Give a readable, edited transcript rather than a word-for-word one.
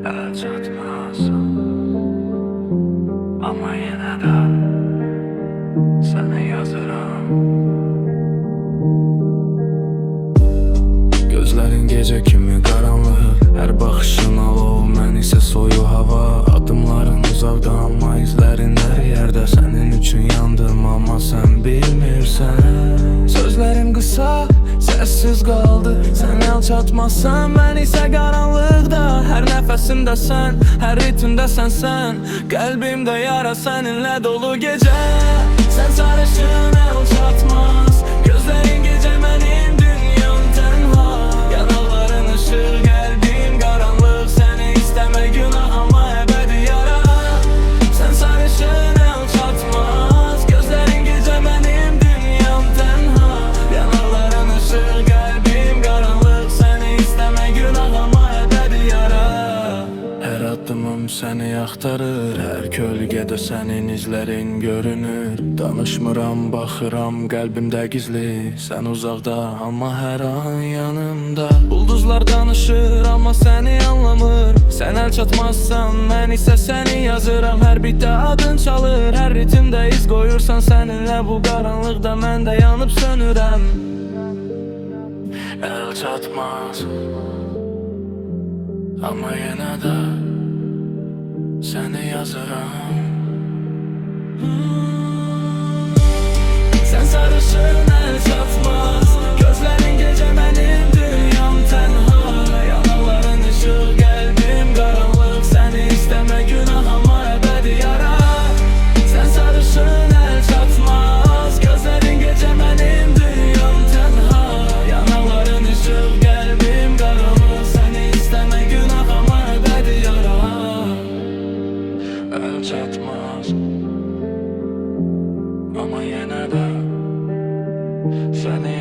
El çatmaz ama yine de seni yazırım. Gözlerin gece kimi qaranlıq, hər baxışın alov, mən isə soyuq hava. Adımların uzaqda amma izlərin hər yerdə. Sənin üçün yandım amma sən bilmirsən. Sözlərim qısa, səssiz qaldı. Sən el çatmazsan, mən isə qaranlıqda. Hər nəfəsimdə sən, hər ritmdə sən. Qəlbimdə yara səninlə dolu gecə. Sən sarışın el çatmaz. Gözlərin gecə mənim dünyam tənha. Yanaqların ışıq, qəlbim qaranlıq. Səni istəmə günah amma əbədi yara. Sən sarışın el çatmaz. Gözlərin gecə mənim dünyam tənha. Yanaqların ışıq, qəlbim qaranlıq. Səni istəmə günah amma əbədi yara. Hər addımım səni axtarır, hər kölgədə sənin izlərin görünür. Danışmıram, baxıram, qəlbimdə gizli. Sən uzaqda, amma hər an yanımda. Ulduzlar danışır, amma səni anlamır. Sən el çatmazsan, mən isə səni yazıram. Hər bitdə adın çalır, hər ritmdə iz qoyursan. Səninlə bu qaranlıqda mən də yanıb sönürəm. El çatmaz amma yenə də səni yazıram. Sən sarışın el çatmaz. Gözlərin gecə mənim dünyam tənha. Yanaqların ışıq, qəlbim qaranlıq. Səni istəmə günah amma əbədi yara. Sən sarışın el çatmaz. Gözlərin gecə mənim dünyam tənha. Yanaqların ışıq, qəlbim qaranlıq. Səni istəmə günah amma əbədi yara. El çatmaz ama yine de seni